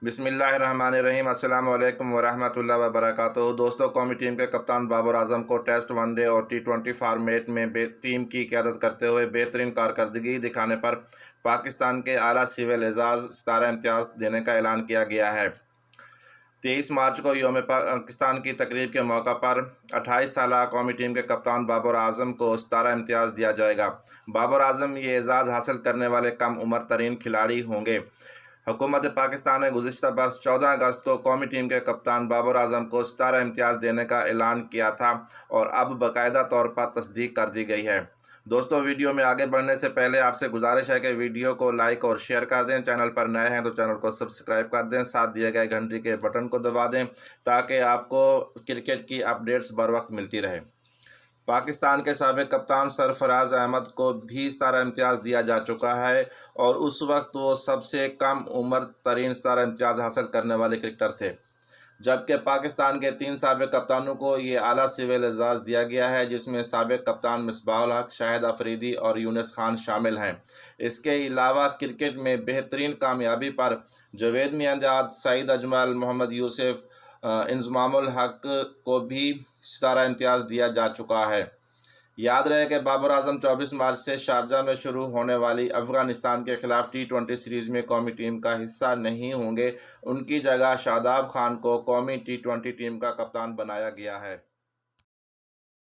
बिस्मिल्लाहिर्रहमानिर्रहीम। अस्सलाम वालेकुम वरहमतुल्लाहि वबरकातुहू। दोस्तों, कौमी टीम के कप्तान बाबर आजम को टेस्ट, वनडे और T20 फॉर्मेट में टीम की क़यादत करते हुए बेहतरीन कारकर्दगी दिखाने पर पाकिस्तान के आला सिविल एजाज़ सितारा इम्तियाज़ देने का ऐलान किया गया है। 23 मार्च को यौम पाकिस्तान की तकरीब के मौका पर 28 साला कौमी टीम के कप्तान बाबर आजम को सितारा इम्तियाज़ दिया जाएगा। बाबर आजम ये एजाज़ हासिल करने वाले कम उम्र तरीन खिलाड़ी होंगे। हुकूमत पाकिस्तान ने गुज़िश्ता बरस 14 अगस्त को कौमी टीम के कप्तान बाबर आजम को सितारा इम्तियाज़ देने का ऐलान किया था और अब बाकायदा तौर पर तस्दीक कर दी गई है। दोस्तों, वीडियो में आगे बढ़ने से पहले आपसे गुजारिश है कि वीडियो को लाइक और शेयर कर दें। चैनल पर नए हैं तो चैनल को सब्सक्राइब कर दें, साथ दिए गए घंटी के बटन को दबा दें ताकि आपको क्रिकेट की अपडेट्स बर वक्त मिलती रहे। पाकिस्तान के साबिक़ कप्तान सरफराज अहमद को भी सितारा इम्तियाज़ दिया जा चुका है और उस वक्त वो सबसे कम उम्र तरीन सितारा इम्तियाज़ हासिल करने वाले क्रिकेटर थे, जबकि पाकिस्तान के 3 साबिक़ कप्तानों को ये आला सिविल एजाज़ दिया गया है, जिसमें साबिक़ कप्तान मिसबाहुल हक, शाहिद अफरीदी और यूनुस खान शामिल हैं। इसके अलावा क्रिकेट में बेहतरीन कामयाबी पर जावेद मियांदाद, सईद अजमल, मोहम्मद यूसुफ, इंज़मामुल हक को भी सितारा इम्तियाज़ दिया जा चुका है। याद रहे कि बाबर आजम 24 मार्च से शारजा में शुरू होने वाली अफ़गानिस्तान के ख़िलाफ़ T20 सीरीज़ में कौमी टीम का हिस्सा नहीं होंगे। उनकी जगह शादाब खान को कौमी T20 टीम का कप्तान बनाया गया है।